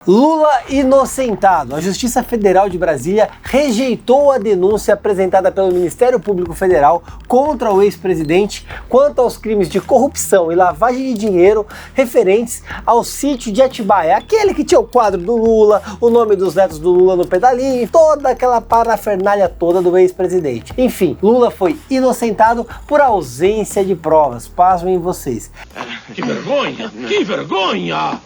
Lula inocentado. A Justiça Federal de Brasília rejeitou a denúncia apresentada pelo Ministério Público Federal contra o ex-presidente quanto aos crimes de corrupção e lavagem de dinheiro referentes ao sítio de Atibaia, aquele que tinha o quadro do Lula, o nome dos netos do Lula no pedalinho, toda aquela parafernália toda do ex-presidente. Enfim, Lula foi inocentado por ausência de provas. Pasmem vocês. Que vergonha! Que vergonha!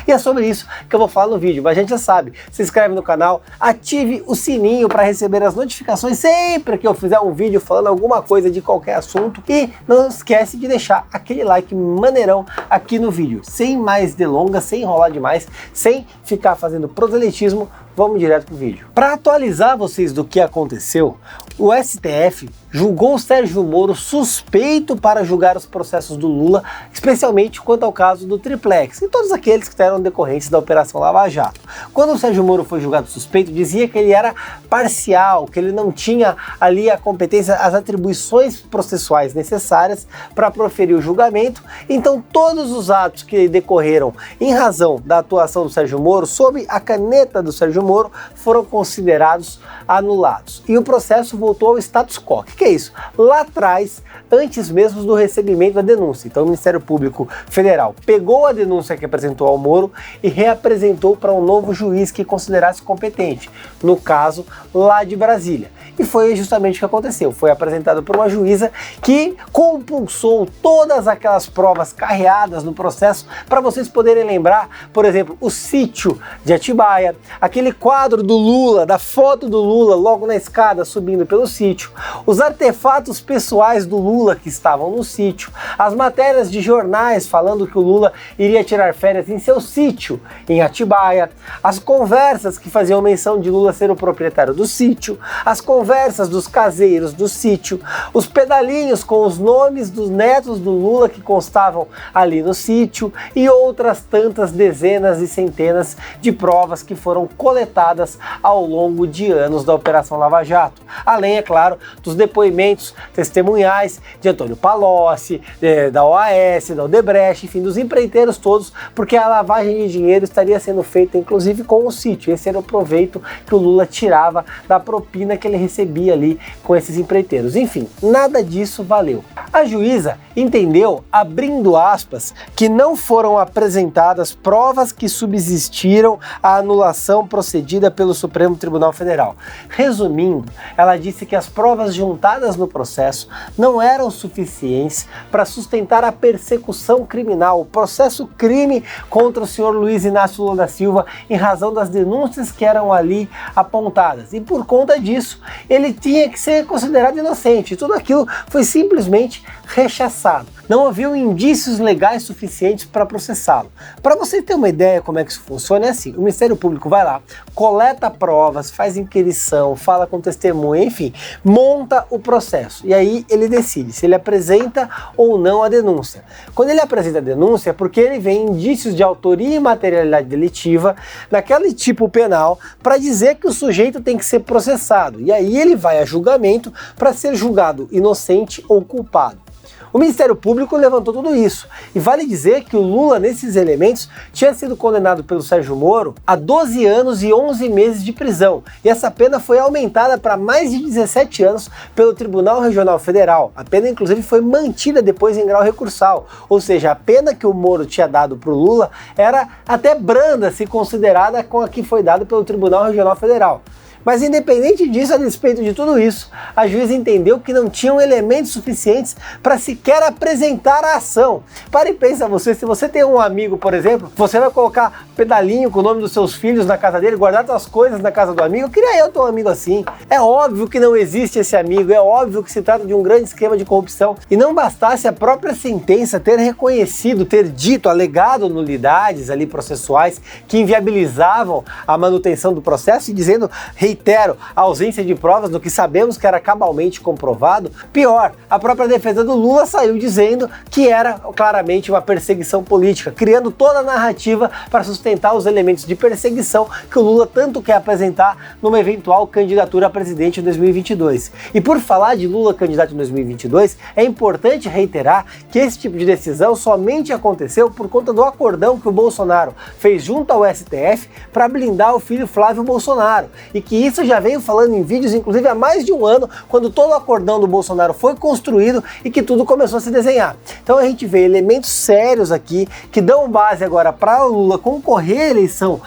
E é sobre isso que eu vou falar no vídeo, mas a gente já sabe, se inscreve no canal, ative o sininho para receber as notificações sempre que eu fizer um vídeo falando alguma coisa de qualquer assunto e não esquece de deixar aquele like maneirão aqui no vídeo. Sem mais delongas, sem enrolar demais, sem ficar fazendo proselitismo, vamos direto pro vídeo. Para atualizar vocês do que aconteceu, o STF julgou o Sérgio Moro suspeito para julgar os processos do Lula, especialmente quanto ao caso do Triplex e todos aqueles que eram decorrentes da Operação Lava Jato. Quando o Sérgio Moro foi julgado suspeito, dizia que ele era parcial, que ele não tinha ali a competência, as atribuições processuais necessárias para proferir o julgamento, então todos os atos que decorreram em razão da atuação do Sérgio Moro, sob a caneta do Sérgio Moro, foram considerados anulados. E o processo voltou ao status quo. O que é isso? Lá atrás, antes mesmo do recebimento da denúncia. Então o Ministério Público Federal pegou a denúncia que apresentou ao Moro e reapresentou para um novo juiz que considerasse competente, no caso lá de Brasília. E foi justamente o que aconteceu. Foi apresentado por uma juíza que compulsou todas aquelas provas carreadas no processo para vocês poderem lembrar, por exemplo, o sítio de Atibaia, aquele quadro do Lula, da foto do Lula logo na escada subindo pelo sítio, os artefatos pessoais do Lula que estavam no sítio, as matérias de jornais falando que o Lula iria tirar férias em seu sítio em Atibaia, as conversas que faziam menção de Lula ser o proprietário do sítio, as conversas dos caseiros do sítio, os pedalinhos com os nomes dos netos do Lula que constavam ali no sítio e outras tantas dezenas e centenas de provas que foram coletadas ao longo de anos da Operação Lava Jato. Além, é claro, dos depoimentos testemunhais de Antônio Palocci, da OAS, da Odebrecht, enfim, dos empreiteiros todos, porque a lavagem de dinheiro estaria sendo feita inclusive com o sítio. Esse era o proveito que o Lula tirava da propina que ele recebia ali com esses empreiteiros. Enfim, nada disso valeu. A juíza entendeu, abrindo aspas, que não foram apresentadas provas que subsistiram à anulação procedida pelo Supremo Tribunal Federal. Resumindo, ela disse que as provas juntadas no processo não eram suficientes para sustentar a persecução criminal, o processo crime contra o senhor Luiz Inácio Lula da Silva em razão das denúncias que eram ali apontadas. E por conta disso, ele tinha que ser considerado inocente. Tudo aquilo foi simplesmente rechaçado. Não haviam indícios legais suficientes para processá-lo. Para você ter uma ideia como é que isso funciona, é assim: o Ministério Público vai lá, coleta provas, faz inquirição, fala com testemunha, enfim, monta o processo. E aí ele decide se ele apresenta ou não a denúncia. Quando ele apresenta a denúncia é porque ele vê indícios de autoria e materialidade delitiva naquele tipo penal para dizer que o sujeito tem que ser processado. E aí ele vai a julgamento para ser julgado inocente ou culpado. O Ministério Público levantou tudo isso, e vale dizer que o Lula, nesses elementos, tinha sido condenado pelo Sérgio Moro a 12 anos e 11 meses de prisão, e essa pena foi aumentada para mais de 17 anos pelo Tribunal Regional Federal. A pena, inclusive, foi mantida depois em grau recursal, ou seja, a pena que o Moro tinha dado para o Lula era até branda se considerada com a que foi dada pelo Tribunal Regional Federal. Mas independente disso, a despeito de tudo isso, a juíza entendeu que não tinham elementos suficientes para sequer apresentar a ação. Para e pensa você, se você tem um amigo, por exemplo, você vai colocar pedalinho com o nome dos seus filhos na casa dele, guardar suas coisas na casa do amigo, eu queria eu ter um amigo assim. É óbvio que não existe esse amigo, é óbvio que se trata de um grande esquema de corrupção. E não bastasse a própria sentença ter reconhecido, ter dito, alegado nulidades ali processuais que inviabilizavam a manutenção do processo e dizendo Reitero, a ausência de provas do que sabemos que era cabalmente comprovado. Pior, a própria defesa do Lula saiu dizendo que era claramente uma perseguição política, criando toda a narrativa para sustentar os elementos de perseguição que o Lula tanto quer apresentar numa eventual candidatura a presidente em 2022. E por falar de Lula candidato em 2022, é importante reiterar que esse tipo de decisão somente aconteceu por conta do acordão que o Bolsonaro fez junto ao STF para blindar o filho Flávio Bolsonaro, e que isso já veio falando em vídeos, inclusive há mais de um ano, quando todo o acordão do Bolsonaro foi construído e que tudo começou a se desenhar. Então a gente vê elementos sérios aqui que dão base agora para o Lula concorrer à eleição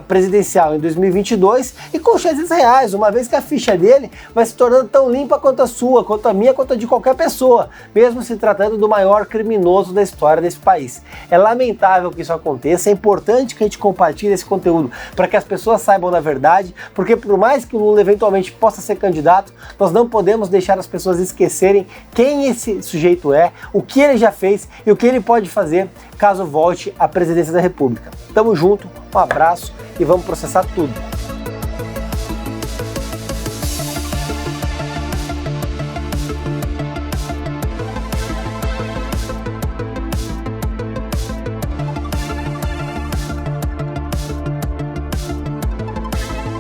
presidencial em 2022 e com chances reais, uma vez que a ficha dele vai se tornando tão limpa quanto a sua, quanto a minha, quanto a de qualquer pessoa, mesmo se tratando do maior criminoso da história desse país. É lamentável que isso aconteça, é importante que a gente compartilhe esse conteúdo para que as pessoas saibam da verdade, porque por mais que o Lula eventualmente possa ser candidato, nós não podemos deixar as pessoas esquecerem quem esse sujeito é, o que ele já fez e o que ele pode fazer caso volte à presidência da República. Tamo junto, um abraço e vamos processar tudo.